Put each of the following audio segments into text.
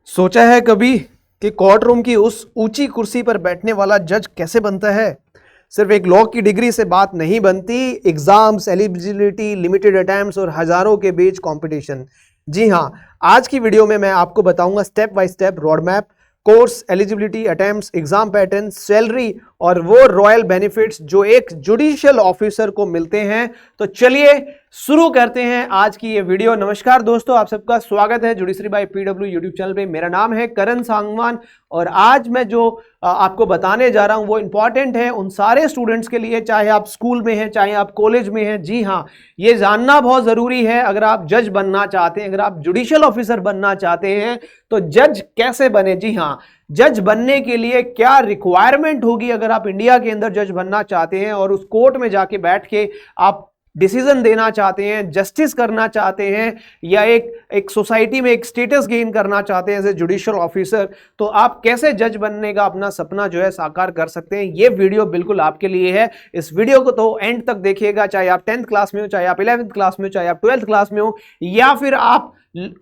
सोचा है कभी कि कोर्ट रूम की उस ऊंची कुर्सी पर बैठने वाला जज कैसे बनता है। सिर्फ एक लॉ की डिग्री से बात नहीं बनती। एग्जाम्स, एलिजिबिलिटी, लिमिटेड अटेम्प्ट्स और हजारों के बीच कंपटीशन। जी हाँ, आज की वीडियो में मैं आपको बताऊंगा step by step road map, course, eligibility, attempts, exam pattern, salary और वो रॉयल बेनिफिट्स जो एक जुडिशियल ऑफिसर को मिलते हैं। तो चलिए शुरू करते हैं आज की ये वीडियो। नमस्कार दोस्तों, आप सबका स्वागत है judiciary by PW YouTube channel पे। मेरा नाम है करण सांगवान और आज मैं जो आपको बताने जा रहा हूं वो इंपॉर्टेंट है उन सारे स्टूडेंट्स के लिए, चाहे आप स्कूल में हैं, चाहे आप कॉलेज में हैं। जी हाँ, ये जानना बहुत जरूरी है। अगर आप जज बनना चाहते हैं, अगर आप जुडिशियल ऑफिसर बनना चाहते हैं तो जज कैसे बने। जी हाँ, जज बनने के लिए क्या रिक्वायरमेंट होगी अगर आप इंडिया के अंदर जज बनना चाहते हैं और उस कोर्ट में जाके बैठ के आप डिसीजन देना चाहते हैं, जस्टिस करना चाहते हैं या एक सोसाइटी में एक स्टेटस गेन करना चाहते हैं एज ए जुडिशियल ऑफिसर, तो आप कैसे जज बनने का अपना सपना जो है साकार कर सकते हैं। ये वीडियो बिल्कुल आपके लिए है। इस वीडियो को तो एंड तक देखिएगा, चाहे आप 10th क्लास में हो, चाहे आप 11th क्लास में हो, चाहे आप 12th क्लास में हो या फिर आप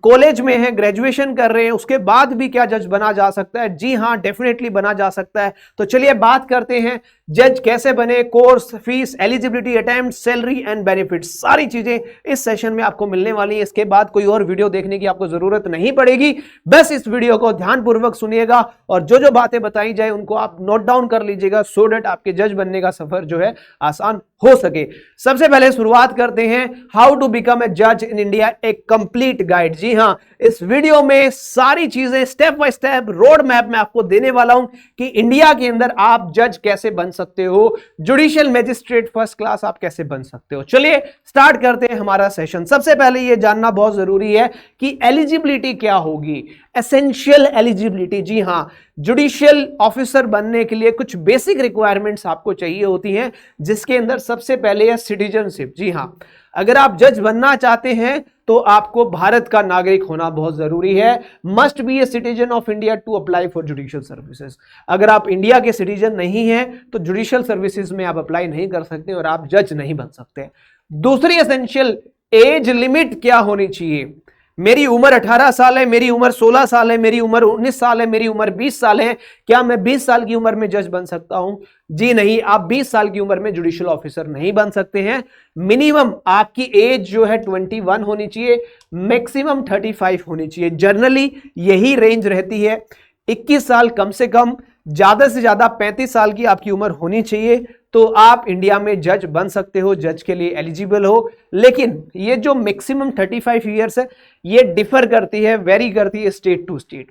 कॉलेज में हैं, ग्रेजुएशन कर रहे हैं, उसके बाद भी क्या जज बना जा सकता है। जी हाँ, डेफिनेटली बना जा सकता है। तो चलिए बात करते हैं जज कैसे बने। Course, fees, eligibility, attempt, salary and benefits, सारी चीजें इस सेशन में आपको मिलने वाली है। इसके बाद कोई और वीडियो देखने की आपको जरूरत नहीं पड़ेगी। बस इस वीडियो को ध्यानपूर्वक सुनिएगा और जो जो बातें बताई जाए उनको आप नोट डाउन कर लीजिएगा, सो दैट आपके जज बनने का सफर जो है आसान हो सके। सबसे पहले शुरुआत करते हैं हाउ टू बिकम ए जज इन इंडिया, एक कंप्लीट गाइड। जी हां, इस वीडियो में सारी चीजें step by step road map में आपको देने वाला हूं कि इंडिया के अंदर आप जज कैसे बन सकते हो, जुडिशियल मैजिस्ट्रेट फर्स्ट क्लास आप कैसे बन सकते हो। चलिए स्टार्ट करते हैं हमारा सेशन। सबसे पहले यह जानना बहुत जरूरी है कि एलिजिबिलिटी क्या होगी, एसेंशियल एलिजिबिलिटी। जी हां, जुडिशियल ऑफिसर बनने के लिए कुछ बेसिक रिक्वायरमेंट्स आपको चाहिए होती हैं, जिसके अंदर सबसे पहले है सिटीजनशिप। जी हां, अगर आप जज बनना चाहते हैं तो आपको भारत का नागरिक होना बहुत जरूरी है। Must be a citizen of India to apply for judicial services. अगर आप इंडिया के सिटीजन नहीं हैं तो जुडिशियल सर्विसेज में आप अप्लाई नहीं कर सकते और आप जज नहीं बन सकते। दूसरी एसेंशियल एज लिमिट क्या होनी चाहिए। मेरी उम्र 18 साल है, मेरी उम्र 16 साल है, मेरी उम्र 19 साल है, मेरी उम्र 20 साल है, क्या मैं 20 साल की उम्र में जज बन सकता हूं? जी नहीं, आप 20 साल की उम्र में जुडिशियल ऑफिसर नहीं बन सकते हैं। मिनिमम आपकी एज जो है 21 होनी चाहिए, मैक्सिमम 35 होनी चाहिए। जनरली यही रेंज रहती है। 21 साल कम से कम, ज्यादा से ज्यादा 35 साल की आपकी उम्र होनी चाहिए तो आप इंडिया में जज बन सकते हो, जज के लिए एलिजिबल हो। लेकिन ये जो मैक्सिमम 35 ईयर्स है ये डिफर करती है, वेरी करती है स्टेट टू स्टेट,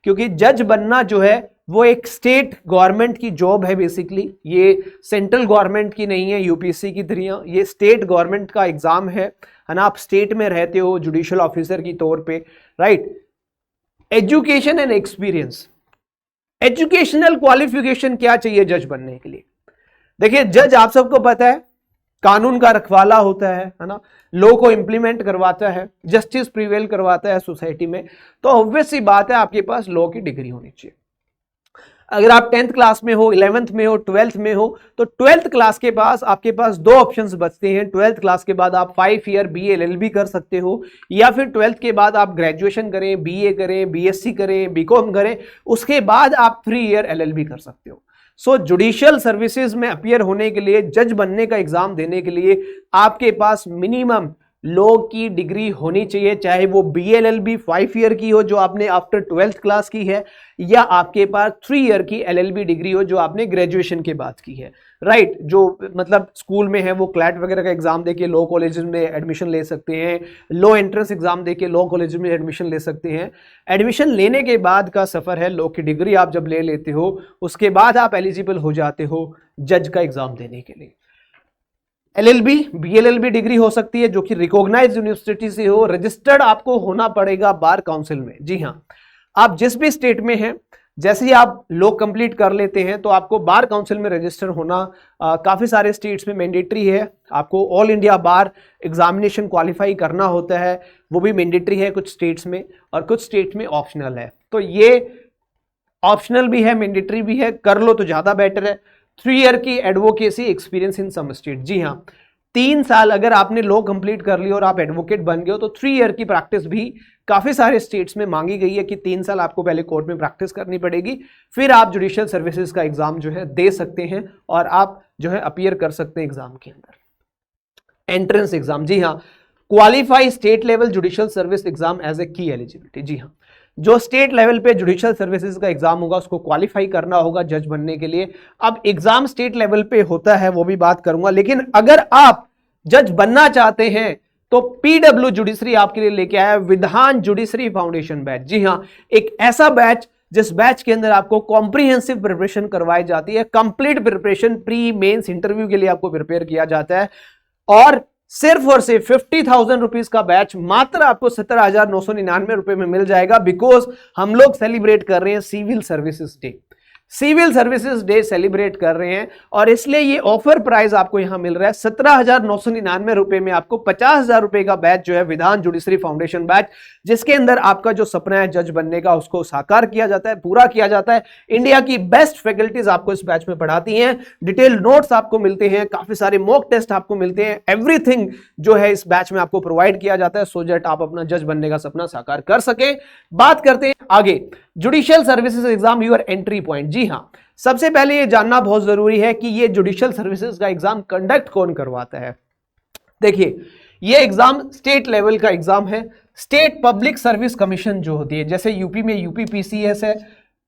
क्योंकि जज बनना जो है वो एक स्टेट गवर्नमेंट की जॉब है बेसिकली। ये सेंट्रल गवर्नमेंट की नहीं है यूपीएससी की तरह, ये स्टेट गवर्नमेंट का एग्जाम है ना। आप स्टेट में रहते हो जुडिशियल ऑफिसर की तौर पे, right. Education and experience, educational qualification क्या चाहिए जज बनने के लिए। देखिए, जज आप सबको पता है कानून का रखवाला होता है ना, लॉ को इंप्लीमेंट करवाता है, जस्टिस प्रिवेल करवाता है सोसाइटी में। तो ऑब्वियस सी बात है आपके पास लॉ की डिग्री होनी चाहिए। अगर आप 10th क्लास में हो, 11th में हो, 12th में हो तो 12th क्लास के पास आपके पास दो ऑप्शंस बचते हैं। 12th क्लास के बाद आप 5 ईयर BA LLB कर सकते हो, या फिर 12th के बाद आप ग्रेजुएशन करें, BA करें, BSc करें, BCom करें, उसके बाद आप 3 ईयर LLB कर सकते हो। सो जुडिशियल सर्विसेज में अपियर होने के लिए, जज बनने का एग्जाम देने के लिए आपके पास मिनिमम लॉ की डिग्री होनी चाहिए, चाहे वो BA LLB 5 ईयर की हो जो आपने आफ्टर 12th क्लास की है, या आपके पास 3 ईयर की LLB डिग्री हो जो आपने ग्रेजुएशन के बाद की है, राइट। जो मतलब स्कूल में है वो क्लैट वगैरह का एग्जाम देके लॉ कॉलेज में एडमिशन ले सकते हैं, लॉ एंट्रेंस एग्जाम देके लॉ कॉलेज में एडमिशन ले सकते हैं। एडमिशन लेने के बाद का सफर है, लॉ की डिग्री आप जब ले लेते हो उसके बाद आप एलिजिबल हो जाते हो जज का एग्जाम देने के लिए। LLB, BLLB डिग्री हो सकती है जो कि रिकॉग्नाइज्ड यूनिवर्सिटी से हो, रजिस्टर्ड आपको होना पड़ेगा बार काउंसिल में। जी हाँ, आप जिस भी स्टेट में हैं, जैसे ही आप लॉ कंप्लीट कर लेते हैं तो आपको बार काउंसिल में रजिस्टर होना काफ़ी सारे स्टेट्स में मैंडेटरी है। आपको ऑल इंडिया बार एग्जामिनेशन क्वालिफाई करना होता है, वो भी मैंडेटरी है कुछ स्टेट्स में, और कुछ स्टेट में ऑप्शनल है। तो ये ऑप्शनल भी है, मैंडेटरी भी है, कर लो तो ज़्यादा बेटर है। 3 ईयर की advocacy experience in some state. जी हाँ, 3 साल अगर आपने लॉ कंप्लीट कर लिया और आप एडवोकेट बन गए हो तो 3 ईयर की प्रैक्टिस भी काफी सारे स्टेट्स में मांगी गई है कि 3 साल आपको पहले कोर्ट में प्रैक्टिस करनी पड़ेगी, फिर आप जुडिशियल सर्विसेज का एग्जाम जो है दे सकते हैं और आप जो है अपीयर कर सकते हैं एग्जाम के अंदर। एंट्रेंस एग्जाम, जी हाँ, qualify state level judicial service exam as a की एलिजिबिलिटी। जी हाँ, जो स्टेट लेवल पे जुडिशियल सर्विसेज का एग्जाम होगा उसको क्वालिफाई करना होगा जज बनने के लिए। अब एग्जाम स्टेट लेवल पे होता है वो भी बात करूंगा, लेकिन अगर आप जज बनना चाहते हैं तो पीडब्ल्यू जुडिशरी आपके लिए लेके आया विधान जुडिशरी फाउंडेशन बैच। जी हाँ, एक ऐसा बैच जिस बैच के अंदर आपको कॉम्प्रिहेंसिव प्रिपरेशन करवाई जाती है, complete preparation pre mains interview के लिए आपको प्रिपेयर किया जाता है, और सिर्फ 50,000 रुपीज का बैच मात्र आपको 17,999 रुपए में मिल जाएगा, बिकॉज हम लोग सेलिब्रेट कर रहे हैं civil services day. Civil services day celebrate कर रहे हैं और इसलिए ये ऑफर प्राइस आपको यहां मिल रहा है 17,999 रुपए में आपको 50,000 रुपए का बैच जो है विधान जुडिशरी फाउंडेशन बैच, जिसके अंदर आपका जो सपना है जज बनने का उसको साकार किया जाता है, पूरा किया जाता है। इंडिया की बेस्ट फैकल्टीज आपको इस बैच में पढ़ाती हैं, डिटेल नोट्स आपको मिलते हैं, काफी सारे मॉक टेस्ट आपको मिलते हैं, एवरीथिंग जो है इस बैच में आपको प्रोवाइड किया जाता है सो दैट आप अपना जज बनने का सपना साकार कर सके। बात करते हैं आगे, judicial services exam your entry point. जी हाँ, सबसे पहले ये जानना बहुत जरूरी है कि ये जुडिशियल सर्विसेज का एग्जाम कंडक्ट कौन करवाता है। देखिए, ये एग्जाम स्टेट लेवल का एग्जाम है। स्टेट पब्लिक सर्विस कमीशन जो होती है, जैसे यूपी में यूपी पीसीएस है,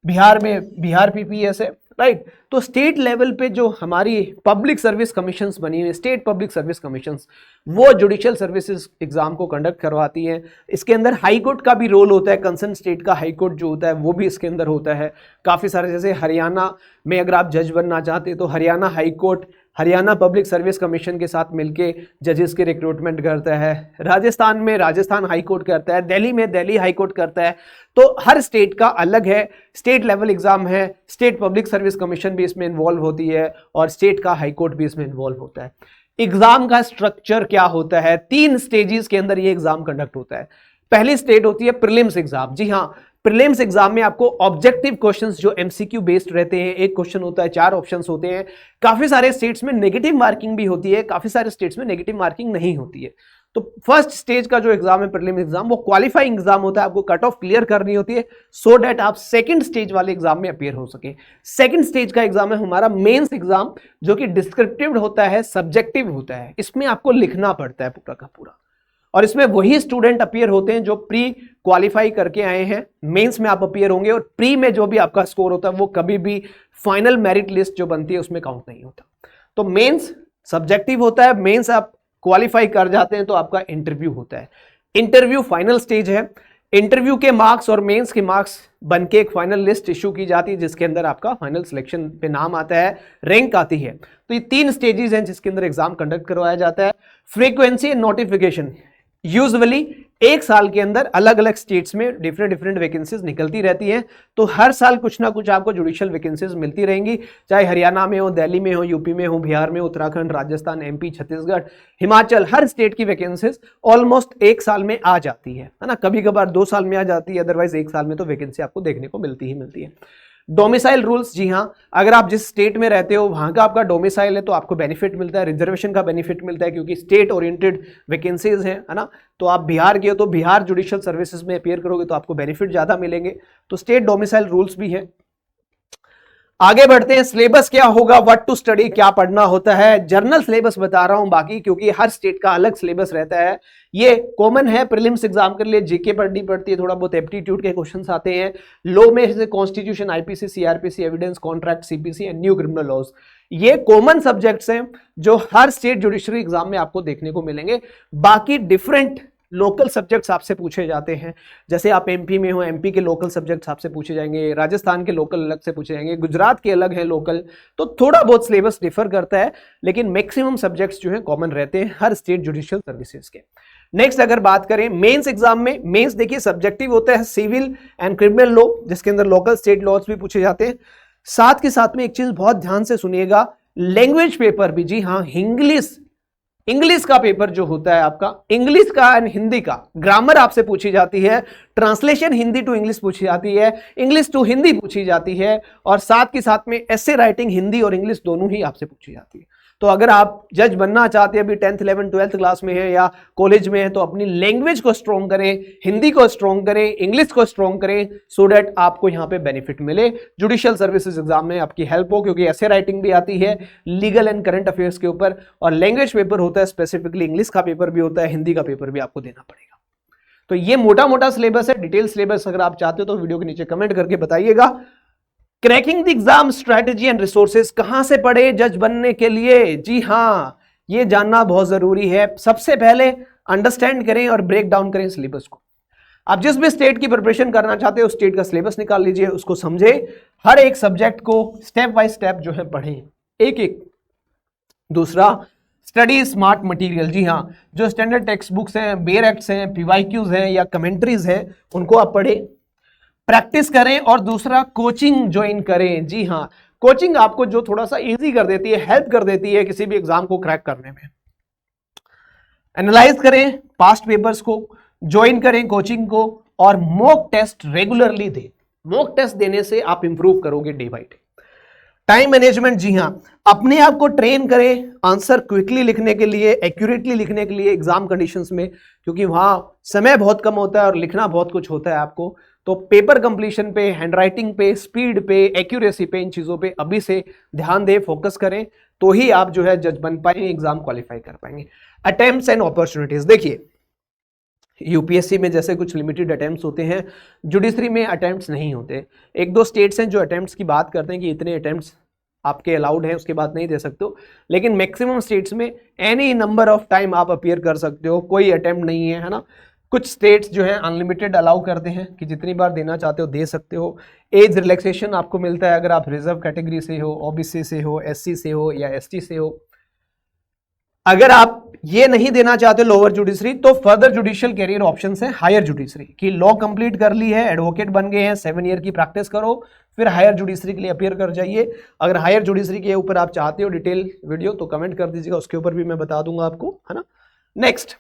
बिहार में बिहार पीपीएस है, राइट। तो स्टेट लेवल पे जो हमारी पब्लिक सर्विस कमीशंस बनी हुई, स्टेट पब्लिक सर्विस कमीशंस, वो जुडिशियल सर्विसेज एग्जाम को कंडक्ट करवाती हैं। इसके अंदर हाई कोर्ट का भी रोल होता है, कंसर्न स्टेट का हाई कोर्ट जो होता है वो भी इसके अंदर होता है। काफ़ी सारे, जैसे हरियाणा में अगर आप जज बनना चाहते हैं तो Haryana high court Haryana public service commission के साथ मिलके जजेस के रिक्रूटमेंट करता है, राजस्थान में राजस्थान हाई कोर्ट करता है, दिल्ली में दिल्ली हाई कोर्ट करता है। तो हर स्टेट का अलग है, स्टेट लेवल एग्जाम है, स्टेट पब्लिक सर्विस कमीशन भी इसमें इन्वॉल्व होती है और स्टेट का हाई कोर्ट भी इसमें इन्वॉल्व होता है। एग्जाम का स्ट्रक्चर क्या होता है, 3 स्टेजेस के अंदर ये एग्जाम कंडक्ट होता है। पहली स्टेज होती है प्रीलिम्स एग्जाम। जी हाँ, प्रीलिम्स एग्जाम में आपको ऑब्जेक्टिव क्वेश्चंस जो एमसीक्यू बेस्ड रहते हैं, एक क्वेश्चन होता है, 4 ऑप्शंस होते हैं। काफी सारे स्टेट्स में नेगेटिव मार्किंग भी होती है, काफी सारे स्टेट्स में नेगेटिव मार्किंग नहीं होती है। तो फर्स्ट स्टेज का जो एग्जाम है प्रीलिम्स एग्जाम, वो क्वालिफाइंग एग्जाम होता है, आपको कट ऑफ क्लियर करनी होती है सो दैट आप सेकंड स्टेज वाले एग्जाम में अपीयर हो सके। सेकंड स्टेज का एग्जाम है हमारा मेंस एग्जाम, जो कि डिस्क्रिप्टिव होता है, सब्जेक्टिव होता है, इसमें आपको लिखना पड़ता है पूरा का पूरा, और इसमें वही स्टूडेंट अपीयर होते हैं जो प्री क्वालिफाई करके आए हैं। मेंस में आप अपीयर होंगे और प्री में जो भी आपका स्कोर होता है वो कभी भी फाइनल मेरिट लिस्ट जो बनती है उसमें काउंट नहीं होता। तो मेंस सब्जेक्टिव होता है, मेंस आप क्वालिफाई कर जाते हैं तो आपका इंटरव्यू होता है। इंटरव्यू फाइनल स्टेज है, इंटरव्यू के मार्क्स और मेंस के मार्क्स बनके एक फाइनल लिस्ट इशू की जाती है जिसके अंदर आपका फाइनल सिलेक्शन पे नाम आता है, रैंक आती है। तो ये 3 स्टेजेस हैं जिसके अंदर एग्जाम कंडक्ट करवाया जाता है। फ्रीक्वेंसी एंड नोटिफिकेशन, यूजुअली 1 साल के अंदर अलग अलग स्टेट्स में डिफरेंट वैकेंसीज निकलती रहती हैं, तो हर साल कुछ ना कुछ आपको जुडिशियल वैकेंसीज मिलती रहेंगी, चाहे हरियाणा में हो, दिल्ली में हो, यूपी में हो, बिहार में, उत्तराखंड, राजस्थान, एमपी, छत्तीसगढ़, हिमाचल, हर स्टेट की वैकेंसीज ऑलमोस्ट 1 साल में आ जाती है ना। कभी कभार 2 साल में आ जाती है, अदरवाइज 1 साल में तो वैकेंसी आपको देखने को मिलती ही मिलती है। डोमिसाइल रूल्स, जी हाँ, अगर आप जिस स्टेट में रहते हो वहां का आपका डोमिसाइल है तो आपको बेनिफिट मिलता है, रिजर्वेशन का बेनिफिट मिलता है क्योंकि स्टेट ओरिएंटेड वैकेंसीज हैं, है ना। तो आप बिहार के हो तो बिहार जुडिशियल सर्विसेज में अपीयर करोगे तो आपको बेनिफिट ज्यादा मिलेंगे। तो स्टेट डोमिसाइल रूल्स भी हैं। आगे बढ़ते हैं, सिलेबस क्या होगा, व्हाट टू स्टडी, क्या पढ़ना होता है। जनरल सिलेबस बता रहा हूं बाकी, क्योंकि हर स्टेट का अलग सिलेबस रहता है। ये कॉमन है प्रीलिम्स एग्जाम के लिए, जीके पढ़नी पड़ती है, थोड़ा बहुत एप्टीट्यूड के क्वेश्चंस आते हैं। लॉ में जैसे constitution, IPC, CrPC, evidence, contract, CPC and new criminal laws, ये कॉमन सब्जेक्ट्स हैं जो हर स्टेट जुडिशरी एग्जाम में आपको देखने को मिलेंगे। बाकी डिफरेंट लोकल सब्जेक्ट्स आपसे पूछे जाते हैं, जैसे आप एमपी में हो, एमपी के लोकल सब्जेक्ट्स आपसे पूछे जाएंगे, राजस्थान के लोकल अलग से पूछे जाएंगे, गुजरात के अलग हैं लोकल, तो थोड़ा बहुत सिलेबस डिफर करता है, लेकिन मैक्सिमम सब्जेक्ट्स जो हैं कॉमन रहते हैं हर स्टेट जुडिशियल सर्विसेज के। नेक्स्ट अगर बात करें मेंस एग्जाम में, मेंस देखिए सब्जेक्टिव होता है, सिविल एंड क्रिमिनल लॉ, जिसके अंदर लोकल स्टेट लॉज भी पूछे जाते हैं। साथ के साथ में एक चीज बहुत ध्यान से सुनिएगा, लैंग्वेज पेपर भी, जी हाँ, इंग्लिश का पेपर जो होता है आपका, इंग्लिश का एंड हिंदी का ग्रामर आपसे पूछी जाती है, ट्रांसलेशन हिंदी टू इंग्लिश पूछी जाती है, इंग्लिश टू हिंदी पूछी जाती है, और साथ के साथ में एसे राइटिंग हिंदी और इंग्लिश दोनों ही आपसे पूछी जाती है। तो अगर आप जज बनना चाहते हैं, अभी 10th 11th 12th क्लास में है या कॉलेज में है, तो अपनी लैंग्वेज को स्ट्रॉन्ग करें, हिंदी को स्ट्रॉन्ग करें, इंग्लिश को स्ट्रॉन्ग करें, सो दैट आपको यहाँ पे बेनिफिट मिले, जुडिशियल सर्विसेज एग्जाम में आपकी हेल्प हो, क्योंकि ऐसे राइटिंग भी आती है लीगल एंड करंट अफेयर्स के ऊपर, और लैंग्वेज पेपर होता है, स्पेसिफिकली इंग्लिश का पेपर भी होता है, हिंदी का पेपर भी आपको देना पड़ेगा। तो ये मोटा मोटा सिलेबस है। डिटेल सिलेबस अगर आप चाहते हो तो वीडियो के नीचे कमेंट करके बताइएगा। Cracking the exam strategy and resources, कहां से पढ़े जज बनने के लिए? जी हां, ये जानना बहुत जरूरी है। सबसे पहले अंडरस्टैंड करें और ब्रेक डाउन करें सिलेबस को। आप जिस भी स्टेट की प्रिपरेशन करना चाहते हो, स्टेट का सिलेबस निकाल लीजिए, उसको समझे, हर एक सब्जेक्ट को स्टेप बाय स्टेप जो है पढ़ें, एक एक। दूसरा, स्टडी स्मार्ट मटेरियल। जी हाँ, जो स्टैंडर्ड टेक्स्ट बुक्स हैं, बेयर एक्ट्स हैं, पीवाईक्यूज हैं या कमेंट्रीज हैं, उनको आप पढ़ें, प्रैक्टिस करें। और दूसरा, कोचिंग ज्वाइन करें। जी हाँ, कोचिंग आपको जो थोड़ा सा इजी कर देती है, हेल्प कर देती है किसी भी एग्जाम को क्रैक करने में। एनालाइज करें पास्ट पेपर्स को, ज्वाइन करें कोचिंग को, और मॉक टेस्ट रेगुलरली दें। मॉक टेस्ट देने से आप इंप्रूव करोगे day by day. Time management, जी हाँ, अपने आप को ट्रेन करें आंसर क्विकली लिखने के लिए, एक्यूरेटली लिखने के लिए एग्जाम कंडीशंस में, क्योंकि वहां समय बहुत कम होता है और लिखना बहुत कुछ होता है आपको। तो पेपर कंप्लीशन पे, हैंडराइटिंग पे, स्पीड पे, एक्यूरेसी पे, इन चीजों पे अभी से ध्यान दें, फोकस करें, तो ही आप जो है जज बन पाएंगे, एग्जाम क्वालिफाई कर पाएंगे। अटेम्प्ट्स एंड अपॉर्चुनिटीज, देखिए यूपीएससी में जैसे कुछ लिमिटेड अटेम्प्ट्स होते हैं, जुडिशरी में अटेम्प्ट्स नहीं होते। एक दो स्टेट्स हैं जो अटेम्प्ट्स की बात करते हैं कि इतने अटेम्प्ट्स आपके अलाउड हैं, उसके बाद नहीं दे सकते हो, लेकिन मैक्सिमम स्टेट्स में एनी नंबर ऑफ टाइम आप अपीयर कर सकते हो, कोई अटेम्प्ट नहीं है ना। कुछ स्टेट्स जो है अनलिमिटेड अलाउ करते हैं कि जितनी बार देना चाहते हो दे सकते हो। एज रिलैक्सेशन आपको मिलता है अगर आप रिजर्व कैटेगरी से हो, ओबीसी से हो, एससी से हो या एसटी से हो। अगर आप ये नहीं देना चाहते लोअर जुडिशरी, तो फर्दर जुडिशियल कैरियर ऑप्शंस है हायर जुडिशरी की। लॉ कंप्लीट कर ली है, एडवोकेट बन गए हैं, 7 ईयर की प्रैक्टिस करो, फिर हायर जुडिशरी के लिए अपीयर कर जाइए। अगर हायर जुडिशरी के ऊपर आप चाहते हो डिटेल वीडियो तो कमेंट कर दीजिएगा, उसके ऊपर भी मैं बता दूंगा आपको, है ना। नेक्स्ट,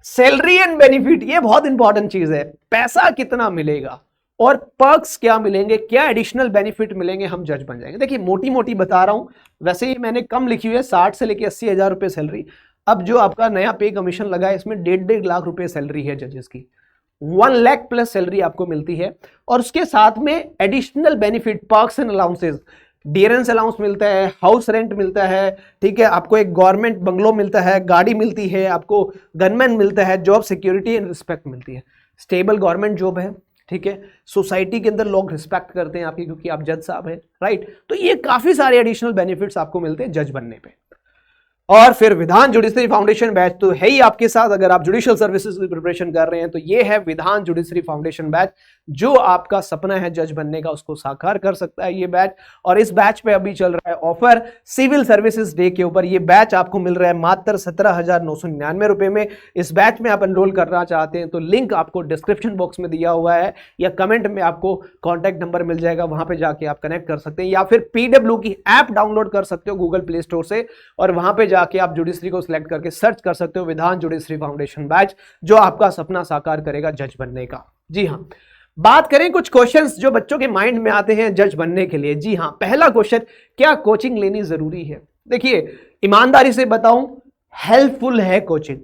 सैलरी एंड बेनिफिट, ये बहुत इंपॉर्टेंट चीज है। पैसा कितना मिलेगा और पर्क्स क्या मिलेंगे, क्या एडिशनल बेनिफिट मिलेंगे, हम जज बन जाएंगे। देखिए मोटी मोटी बता रहा हूं, वैसे ही मैंने कम लिखी हुई है, 60 से लेके 80 हजार रुपए सैलरी। अब जो आपका नया पे कमीशन लगा है, इसमें 1.5 लाख रुपए सैलरी है जजेस की, 1 लाख प्लस सैलरी आपको मिलती है। और उसके साथ में additional benefit, perks and allowances, dearness allowance मिलता है, हाउस रेंट मिलता है, ठीक है, आपको एक गवर्नमेंट बंगलो मिलता है, गाड़ी मिलती है, आपको गनमैन मिलता है, जॉब सिक्योरिटी एंड रिस्पेक्ट मिलती है, स्टेबल गवर्नमेंट जॉब है, ठीक है, सोसाइटी के अंदर लोग रिस्पेक्ट करते हैं आपकी क्योंकि आप जज साहब हैं, राइट। तो ये काफी सारे एडिशनल बेनिफिट्स आपको मिलते हैं जज बनने पे। और फिर विधान जुडिशरी फाउंडेशन बैच तो है ही आपके साथ। अगर आप जुडिशियल सर्विसेज की प्रिपरेशन कर रहे हैं तो ये है विधान जुडिशरी फाउंडेशन बैच, जो आपका सपना है जज बनने का उसको साकार कर सकता है ये बैच। और इस बैच पे अभी चल रहा है ऑफर सिविल सर्विसेज डे के ऊपर। ये बैच आपको मिल रहा है मात्र 17,999 रुपए में। इस बैच में आप एनरोल करना चाहते हैं तो लिंक आपको डिस्क्रिप्शन बॉक्स में दिया हुआ है या कमेंट में आपको कॉन्टैक्ट नंबर मिल जाएगा, वहां पे जाके आप कनेक्ट कर सकते हैं, या फिर PW की ऐप डाउनलोड कर सकते हो गूगल प्ले स्टोर से, और वहां पे जाके आप जुडिशरी को सिलेक्ट करके सर्च कर सकते हो विधान जुडिशरी फाउंडेशन बैच, जो आपका सपना साकार करेगा जज बनने का। जी हाँ, बात करें कुछ क्वेश्चंस जो बच्चों के माइंड में आते हैं जज बनने के लिए। जी हाँ, पहला क्वेश्चन, क्या कोचिंग लेनी जरूरी है? देखिए ईमानदारी से बताऊं, हेल्पफुल है कोचिंग,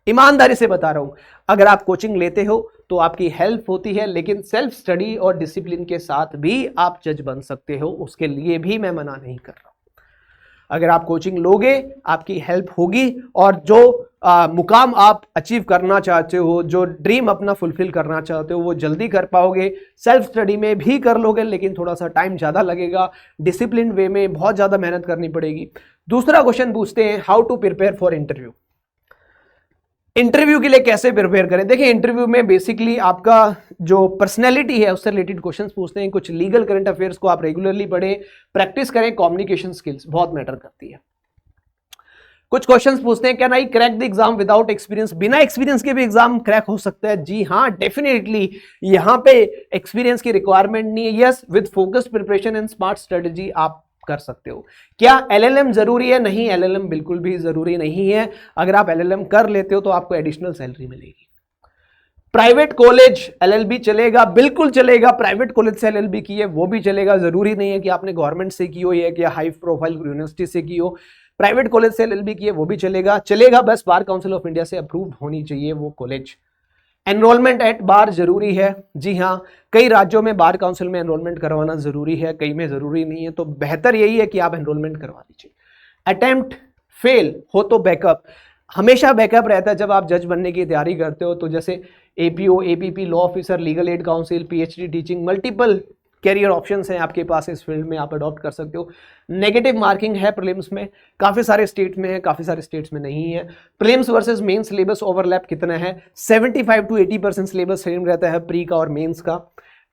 ईमानदारी से बता रहा हूं। अगर आप कोचिंग लेते हो तो आपकी हेल्प होती है, लेकिन सेल्फ स्टडी और डिसिप्लिन के साथ भी आप जज बन सकते हो, उसके लिए भी मैं मना नहीं कर रहा हूं। अगर आप कोचिंग लोगे आपकी हेल्प होगी, और जो मुकाम आप अचीव करना चाहते हो, जो ड्रीम अपना फुलफिल करना चाहते हो, वो जल्दी कर पाओगे। सेल्फ स्टडी में भी कर लोगे, लेकिन थोड़ा सा टाइम ज़्यादा लगेगा, डिसिप्लिन वे में बहुत ज़्यादा मेहनत करनी पड़ेगी। दूसरा क्वेश्चन पूछते हैं, how to prepare for interview. Interview के लिए कैसे प्रिपेयर करें? देखिए इंटरव्यू में बेसिकली आपका जो पर्सनैलिटी है उससे रिलेटेड क्वेश्चंस पूछते हैं। कुछ लीगल करंट अफेयर्स को आप रेगुलरली पढ़ें, प्रैक्टिस करें, कम्युनिकेशन स्किल्स बहुत मैटर करती है। कुछ क्वेश्चंस पूछते हैं, can I crack the exam without experience? बिना एक्सपीरियंस के भी एग्जाम क्रैक हो सकता है। जी हाँ, डेफिनेटली, यहाँ पे एक्सपीरियंस की रिक्वायरमेंट नहीं है। Yes, with focused preparation and smart strategy आप कर सकते हो। क्या LLM जरूरी है? नहीं, LLM बिल्कुल भी जरूरी नहीं है। अगर आप LLM कर लेते हो तो आपको एडिशनल सैलरी मिलेगी। प्राइवेट कॉलेज LLB चलेगा, बिल्कुल चलेगा। प्राइवेट कॉलेज से LLB की है वो भी चलेगा, जरूरी नहीं है कि आपने गवर्नमेंट से की हो या कि हाई प्रोफाइल यूनिवर्सिटी से की हो। प्राइवेट कॉलेज से एलएलबी की है वो भी चलेगा, बस बार काउंसिल ऑफ इंडिया से अप्रूव्ड होनी चाहिए वो कॉलेज। एनरोलमेंट एट बार जरूरी है, जी हाँ, कई राज्यों में बार काउंसिल में एनरोलमेंट करवाना जरूरी है, कई में जरूरी नहीं है, तो बेहतर यही है कि आप एनरोलमेंट करवा दीजिए। अटेम्प्ट फेल हो तो बैकअप, हमेशा बैकअप रहता है जब आप जज बनने की तैयारी करते हो। तो जैसे APO, APP, law officer, legal aid counsel, PhD teaching, multiple career options हैं आपके पास, इस फील्ड में आप अडॉप्ट कर सकते हो। नेगेटिव मार्किंग है प्रीलिम्स में, काफ़ी सारे स्टेट में है, काफ़ी सारे स्टेट्स में नहीं है। Prelims versus main syllabus overlap कितना है, 75 to 80% सिलेबस सेम रहता है प्री का और मेंस का।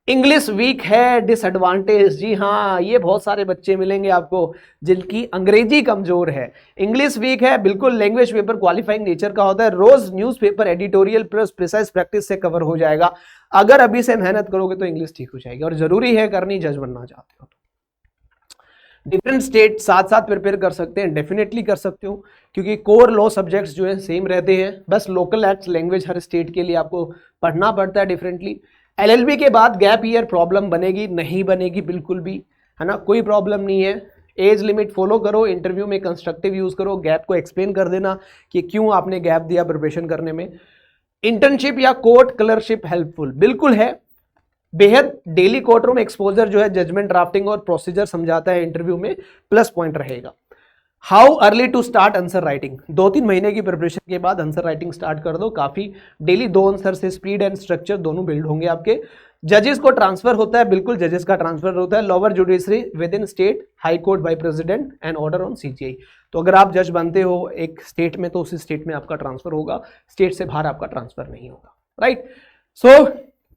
इंग्लिश वीक है, डिसएडवांटेज, जी हाँ, ये बहुत सारे बच्चे मिलेंगे आपको जिनकी अंग्रेजी कमजोर है। इंग्लिश वीक है, बिल्कुल लैंग्वेज पेपर क्वालिफाइंग नेचर का होता है, रोज newspaper editorial plus precise practice से कवर हो जाएगा। अगर अभी से मेहनत करोगे तो इंग्लिश ठीक हो जाएगी, और जरूरी है करनी, जज बनना चाहते हो तो। डिफरेंट स्टेट साथ साथ प्रिपेयर कर सकते हैं, डेफिनेटली कर सकते हो, क्योंकि कोर लॉ सब्जेक्ट्स जो है सेम रहते हैं, बस लोकल एक्ट लैंग्वेज हर स्टेट के लिए आपको पढ़ना पड़ता है डिफरेंटली। एलएलबी के बाद गैप ईयर प्रॉब्लम बनेगी, नहीं बनेगी बिल्कुल भी, है ना, कोई प्रॉब्लम नहीं है। एज लिमिट फॉलो करो, इंटरव्यू में कंस्ट्रक्टिव यूज करो, गैप को एक्सप्लेन कर देना कि क्यों आपने गैप दिया प्रिपरेशन करने में। इंटर्नशिप या कोर्ट क्लर्कशिप हेल्पफुल बिल्कुल है, बेहद डेली कोर्ट रूम एक्सपोजर जो है जजमेंट ड्राफ्टिंग और प्रोसीजर समझाता है इंटरव्यू में, प्लस पॉइंट रहेगा। How early to start answer writing, 2-3 महीने की प्रिपरेशन के बाद आंसर राइटिंग स्टार्ट कर दो, काफी डेली 2 आंसर से स्पीड एंड स्ट्रक्चर दोनों बिल्ड होंगे आपके। जजेस को ट्रांसफर होता है, बिल्कुल जजेस का ट्रांसफर होता है, lower judiciary with in state, high court by president and order on CGI. तो अगर आप जज बनते हो एक स्टेट में तो उसी स्टेट में आपका ट्रांसफर होगा, स्टेट से बाहर आपका ट्रांसफर नहीं होगा, right. So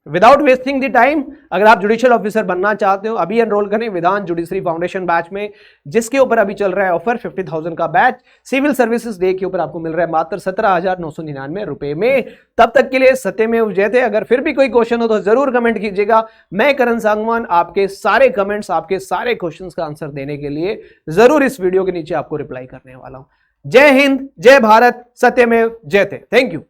without wasting the time, अगर आप जुडिशियल ऑफिसर बनना चाहते हो, अभी एनरोल करें विधान जुडिशरी फाउंडेशन बैच में, जिसके ऊपर अभी चल रहा है ऑफर 50,000 का बैच। सिविल सर्विसेज डे के ऊपर आपको मिल रहा है मात्र 17,999 रुपए में। तब तक के लिए सत्यमेव जयते। अगर फिर भी कोई क्वेश्चन हो तो जरूर कमेंट कीजिएगा, मैं करण सांगवान आपके सारे कमेंट्स, आपके सारे क्वेश्चन का आंसर देने के लिए जरूर इस वीडियो के नीचे आपको रिप्लाई करने वाला हूं। जय हिंद, जय भारत, सत्यमेव जयते। Thank you.